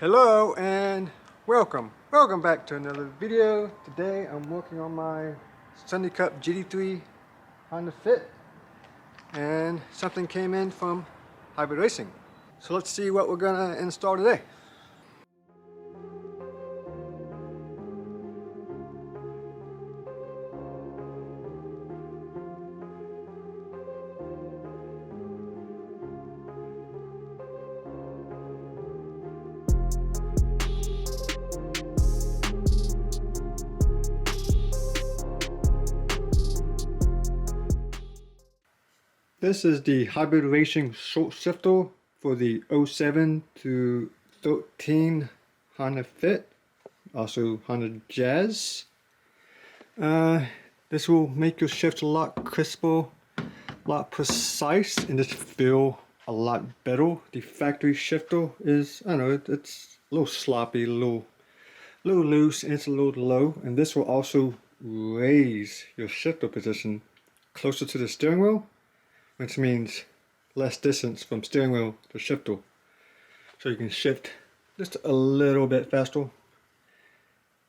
Hello and welcome back to another video. Today I'm working on my Sunday Cup GD3 Honda Fit, and something came in from Hybrid Racing. So let's see what we're gonna install today. This is the Hybrid Racing short shifter for the 07 to 13 Honda Fit, also Honda Jazz. This will make your shift a lot crisper, a lot precise, and just feel a lot better. The factory shifter is, I don't know, it's a little sloppy, a little loose, and it's a little low. And this will also raise your shifter position closer to the steering wheel, which means less distance from steering wheel to shifter. So you can shift just a little bit faster.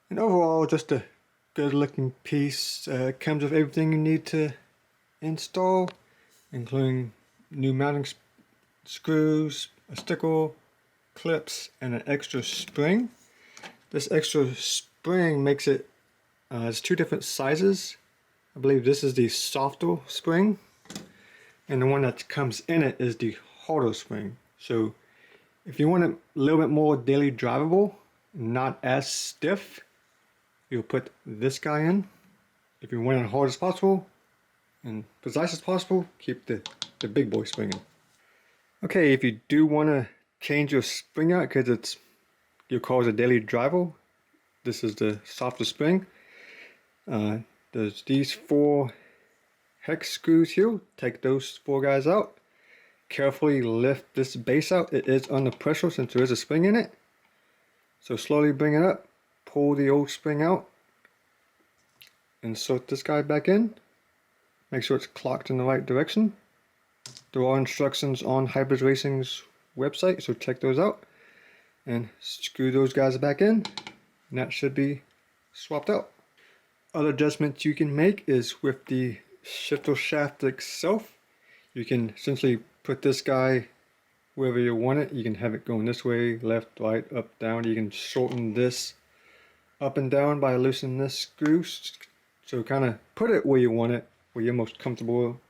And overall, just a good looking piece. Comes with everything you need to install, including new mounting screws, a sticker, clips, and an extra spring. This extra spring makes it, it's two different sizes. I believe this is the softer spring, and the one that comes in it is the harder spring. So if you want it a little bit more daily drivable, not as stiff, you'll put this guy in. If you want it hard as possible and precise as possible, keep the big boy spring in. Okay, if you do want to change your spring out because your car is a daily driver, this is the softer spring. There's these 4 hex screws here. Take those 4 guys out. Carefully lift this base out. It is under pressure since there is a spring in it. So slowly bring it up. Pull the old spring out. Insert this guy back in. Make sure it's clocked in the right direction. There are instructions on Hybrid Racing's website, so check those out. And screw those guys back in. And that should be swapped out. Other adjustments you can make is with the shifter shaft itself. You can essentially put this guy wherever you want it. You can have it going this way, left, right, up, down. You can shorten this up and down by loosening this screw. So kind of put it where you want it, where you're most comfortable.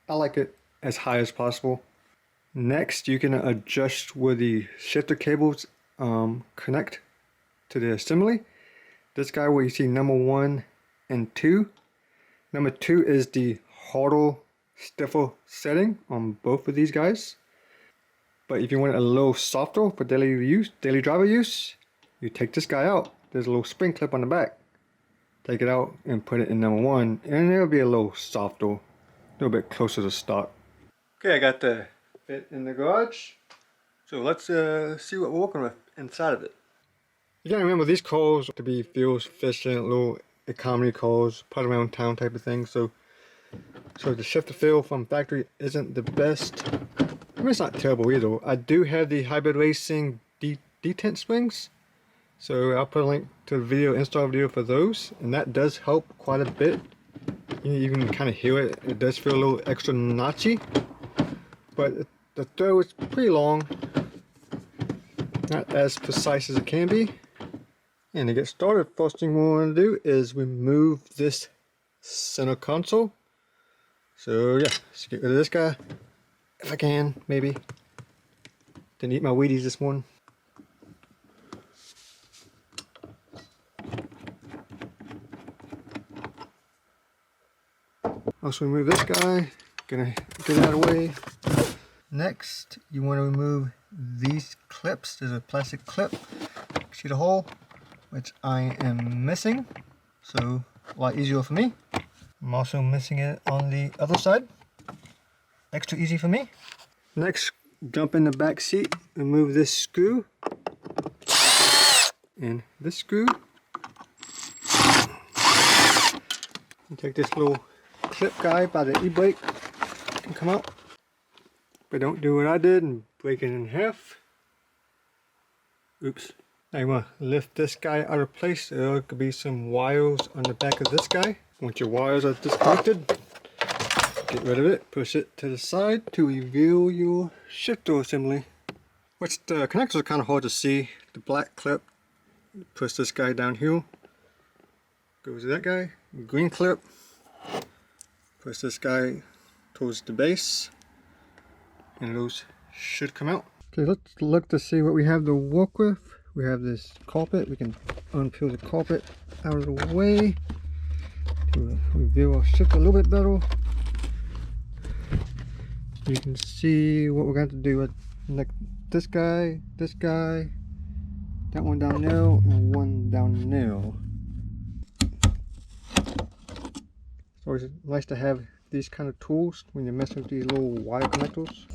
I like it as high as possible. Next, you can adjust where the shifter cables connect to the assembly. This guy where you see number 1 and 2. Number 2 is the harder, stiffer setting on both of these guys. But if you want it a little softer for daily driver use, you take this guy out. There's a little spring clip on the back. Take it out and put it in number 1, and it'll be a little softer, a little bit closer to stock. Okay, I got the Fit in the garage. So let's see what we're working with inside of it. You gotta remember, these cars to be fuel efficient, little economy cars, put around town type of thing. So the shifter feel from factory isn't the best. I mean, it's not terrible either. I do have the Hybrid Racing detent springs, so I'll put a link to the video, install video for those, and that does help quite a bit. You can kind of hear it. It does feel a little extra notchy, but the throw is pretty long, not as precise as it can be. And to get started, first thing we want to do is remove this center console. So yeah, let's get rid of this guy, if I can, maybe. Didn't eat my Wheaties this morning. Also remove this guy, gonna get it out of the way. Next, you want to remove these clips. There's a plastic clip, see the hole, which I am missing, so a lot easier for me. I'm also missing it on the other side, extra easy for me. Next, jump in the back seat, remove this screw, and this screw, and take this little clip guy by the e-brake, can come out, but don't do what I did and break it in half. Oops. Now you want to lift this guy out of place. There could be some wires on the back of this guy. Once your wires are disconnected, get rid of it. Push it to the side to reveal your shifter assembly. Which the connectors are kind of hard to see. The black clip, push this guy down here. Goes to that guy. Green clip, push this guy towards the base. And those should come out. Okay, let's look to see what we have to work with. We have this carpet. We can unpeel the carpet out of the way to reveal our shifter a little bit better. You can see what we're going to do with this guy, that one down there, and one down there. It's always nice to have these kind of tools when you're messing with these little wire connectors.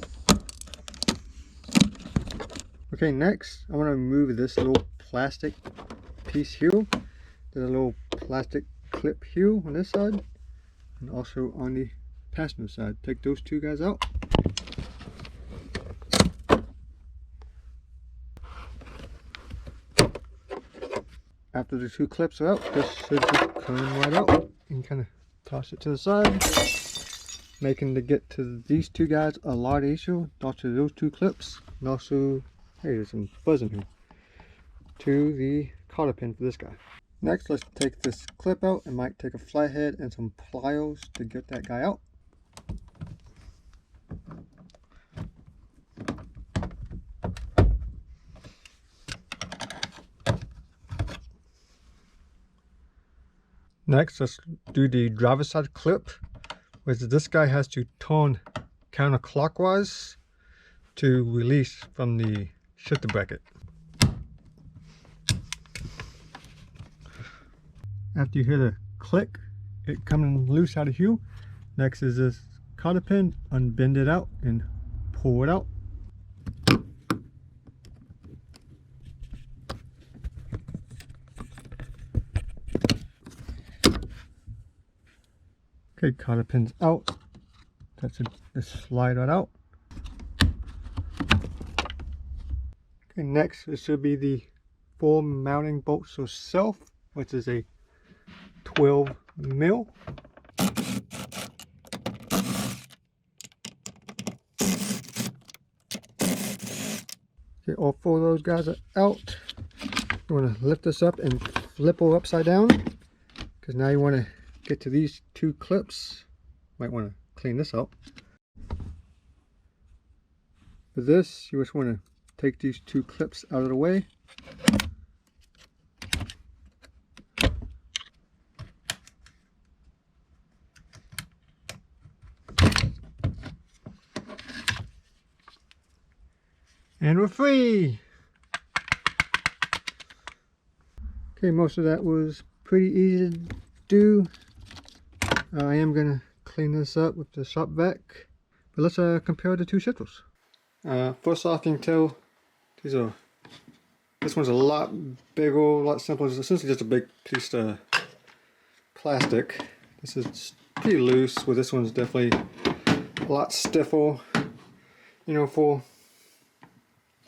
Okay, next I want to remove this little plastic piece here. There's a little plastic clip here on this side and also on the passenger side. Take those two guys out. After the two clips are out, this should just come right out and kind of toss it to the side, making to get to these two guys a lot easier. Also those two clips, and also, hey, there's some fuzz in here, to the cotter pin for this guy. Next, let's take this clip out and might take a flathead and some pliers to get that guy out. Next, let's do the driver's side clip, which this guy has to turn counterclockwise to release from the shifter bracket. After you hear the click, it coming loose out of here. Next is this cotter pin, unbend it out and pull it out. Okay, cotter pin's out. That's it. Just slide right out. Okay, next it should be the 4 mounting bolts itself, which is a 12 mil. Okay, all 4 of those guys are out. You want to lift this up and flip her upside down, because now you want to get to these 2 clips. Might want to clean this up. For this, you just want to take these 2 clips out of the way. And we're free! Okay, most of that was pretty easy to do. I am going to clean this up with the shop vac, but let's compare the 2 shifters. First off, you can tell this one's a lot bigger, a lot simpler. It's essentially just a big piece of plastic. This is pretty loose, where this one's definitely a lot stiffer.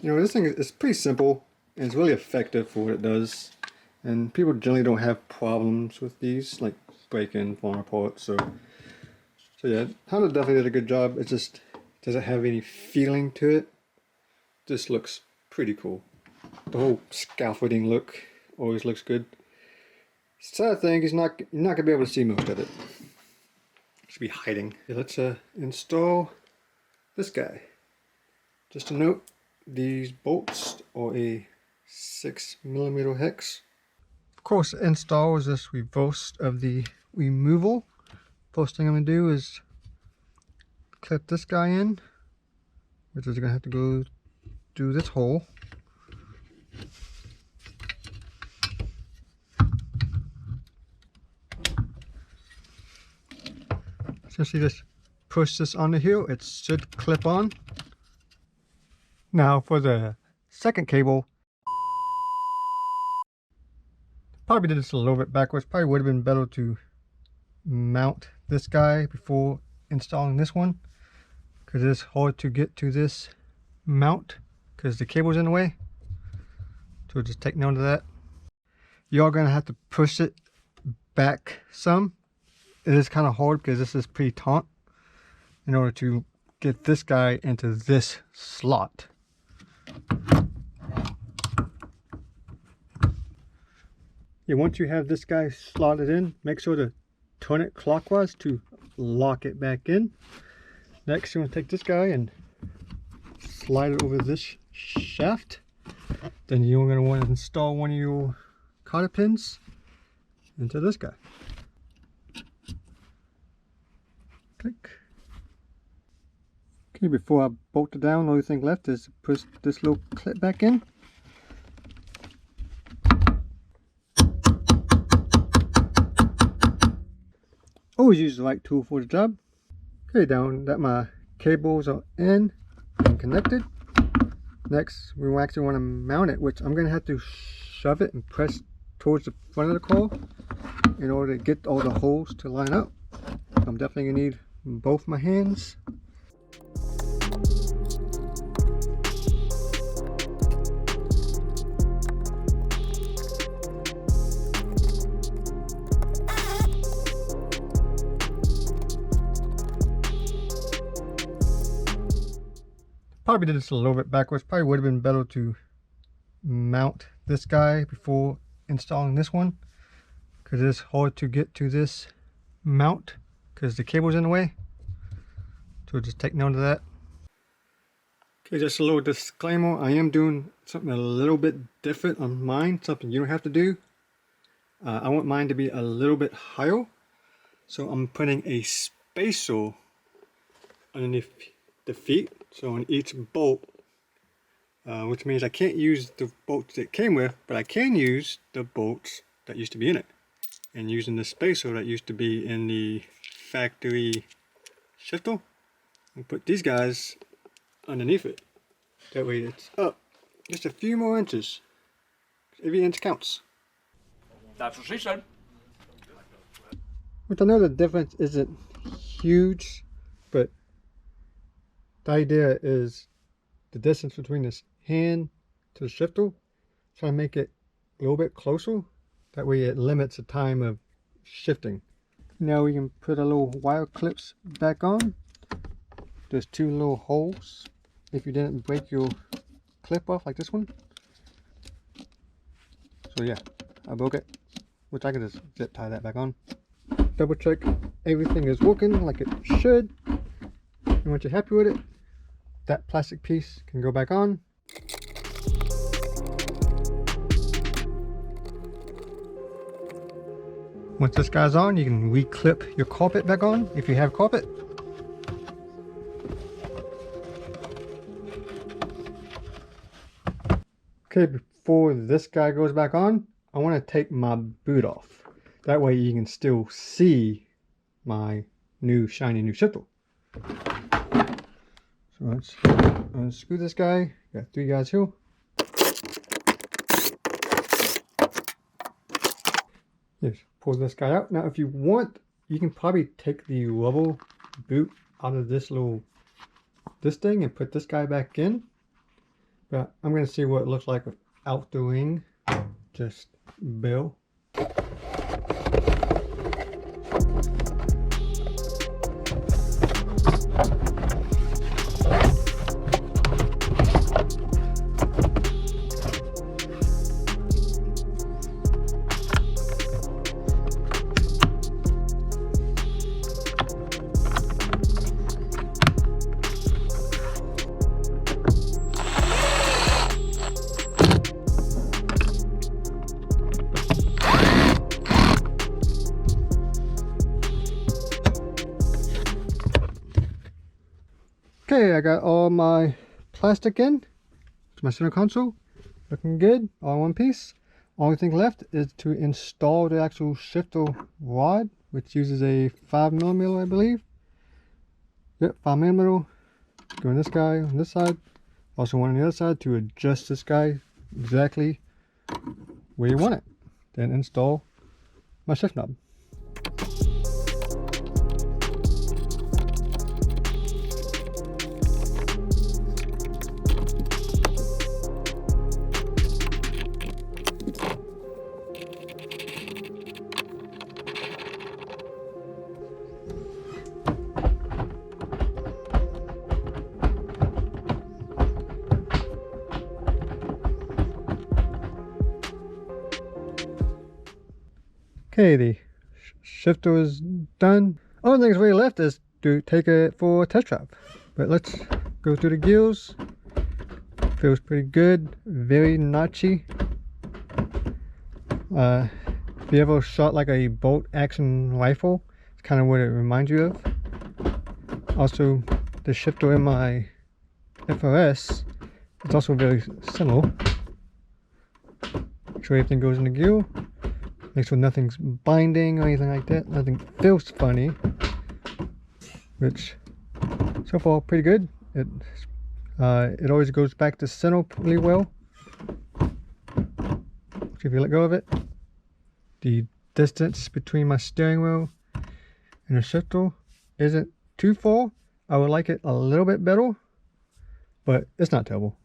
This thing is pretty simple and it's really effective for what it does. And people generally don't have problems with these, like break-in, falling apart. So yeah, Honda definitely did a good job. It just doesn't have any feeling to it. Just looks pretty cool. The whole scaffolding look always looks good. Sad thing is you're not gonna be able to see most of it. It should be hiding. Okay, let's install this guy. Just a note, these bolts are a 6mm hex. Of course, install is this reverse of the removal. First thing I'm gonna do is clip this guy in, which is gonna have to go through this hole. Essentially just push this onto here, it should clip on. Now for the second cable, probably did this a little bit backwards. Probably would have been better to mount this guy before installing this one, because it's hard to get to this mount because the cable's in the way. So just take note of that. You're gonna have to push it back some. It is kind of hard because this is pretty taut in order to get this guy into this slot. Yeah, once you have this guy slotted in, make sure to turn it clockwise to lock it back in. Next, you want to take this guy and slide it over this shaft. Then you're going to want to install one of your cotter pins into this guy. Click. Okay, before I bolt it down, the only thing left is to push this little clip back in. Always use the right tool for the job. Okay, now that my cables are in and connected, next we actually want to mount it, which I'm going to have to shove it and press towards the front of the car in order to get all the holes to line up. I'm definitely going to need both my hands. Probably did this a little bit backwards. Probably would have been better to mount this guy before installing this one, because it's hard to get to this mount because the cable's in the way. So just take note of that. Okay, just a little disclaimer. I am doing something a little bit different on mine, something you don't have to do. I want mine to be a little bit higher. So I'm putting a spacer underneath the feet. So on each bolt, which means I can't use the bolts it came with, but I can use the bolts that used to be in it. And using the spacer that used to be in the factory shifter, and put these guys underneath it. That way it's up just a few more inches. Every inch counts. That's what she said. Which I know the difference isn't huge, but the idea is the distance between this hand to the shifter. Try to make it a little bit closer. That way it limits the time of shifting. Now we can put a little wire clips back on. There's two little holes if you didn't break your clip off like this one. So yeah, I broke it, which I can just zip tie that back on. Double check everything is working like it should. And once you're happy with it, that plastic piece can go back on. Once this guy's on, you can re-clip your carpet back on if you have carpet. Okay, before this guy goes back on, I want to take my boot off. That way you can still see my new shiny new shifter. So let's unscrew this guy. Got three guys here. Just pull this guy out. Now if you want, you can probably take the rubber boot out of this thing and put this guy back in. But I'm going to see what it looks like without the ring. Just Bill. Okay, I got all my plastic in. It's my center console. Looking good, all in one piece. Only thing left is to install the actual shifter rod, which uses a 5mm, I believe. Yep, 5mm. Go on this guy on this side. Also one on the other side to adjust this guy exactly where you want it. Then install my shift knob. Okay, the shifter is done. Only things really left is to take it for a test drive. But let's go through the gears. Feels pretty good, very notchy. If you ever shot like a bolt action rifle, it's kind of what it reminds you of. Also, the shifter in my FRS is also very similar. Make sure everything goes in the gear. Make sure nothing's binding or anything like that. Nothing feels funny, which so far pretty good. It always goes back to center really well. So if you let go of it, the distance between my steering wheel and the shifter isn't too far. I would like it a little bit better, but it's not terrible.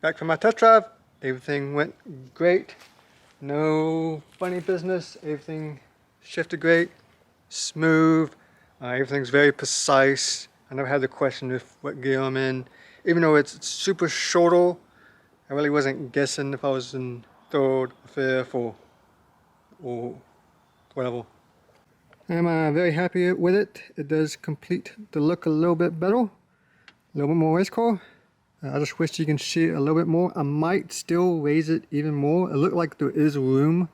Back from my test drive, everything went great. No funny business, everything shifted great, smooth, everything's very precise. I never had the question of what gear I'm in. Even though it's super shorter, I really wasn't guessing if I was in third, fifth, or whatever. I'm very happy with it. It does complete the look a little bit better, a little bit more race car. I just wish you can see it a little bit more. I might still raise it even more. It looked like there is room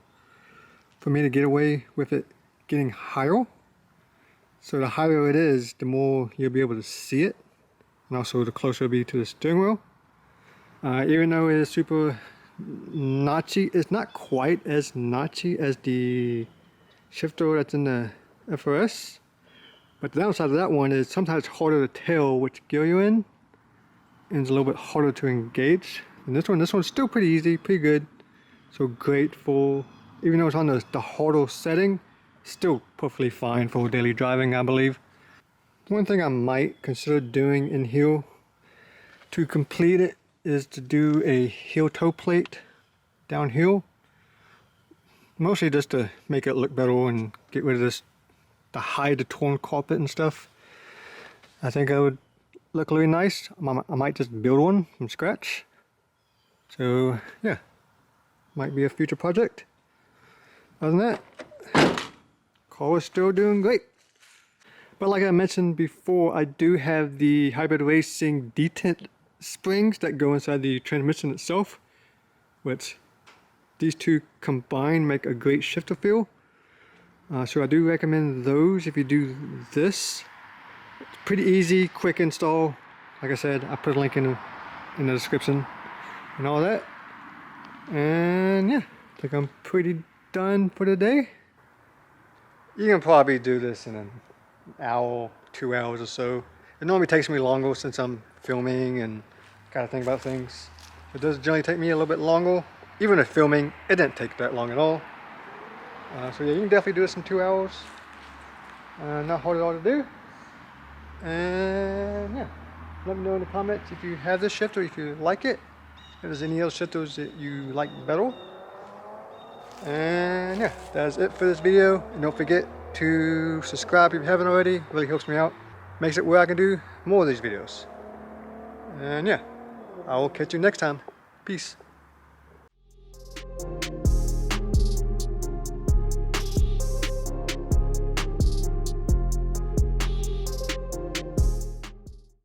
for me to get away with it getting higher. So the higher it is, the more you'll be able to see it. And also the closer it'll be to the steering wheel. Even though it is super notchy, it's not quite as notchy as the shifter that's in the FRS. But the downside of that one is sometimes it's harder to tell which gear you're in. And it's a little bit harder to engage. And this one's still pretty easy, pretty good. So great for, even though it's on the harder setting, still perfectly fine for daily driving, I believe. One thing I might consider doing in here to complete it is to do a heel toe plate downhill. Mostly just to make it look better and get rid of this, to hide the torn carpet and stuff. I think I would look really nice. I might just build one from scratch. So yeah, might be a future project. Other than that, car is still doing great. But like I mentioned before, I do have the Hybrid Racing detent springs that go inside the transmission itself, which these two combined make a great shifter feel. So I do recommend those if you do this. Pretty easy, quick install. Like I said, I put a link in the in the description and all that. And yeah, I think I'm pretty done for the day. You can probably do this in an hour, 2 hours or so. It normally takes me longer since I'm filming and gotta think about things. It does generally take me a little bit longer. Even if filming, it didn't take that long at all. So yeah, you can definitely do this in 2 hours. Not hard at all to do. And yeah, let me know in the comments if you have this shifter, if you like it. If there's any other shifters that you like better. And yeah, that's it for this video. And don't forget to subscribe if you haven't already. It really helps me out. Makes it where I can do more of these videos. And yeah, I will catch you next time. Peace.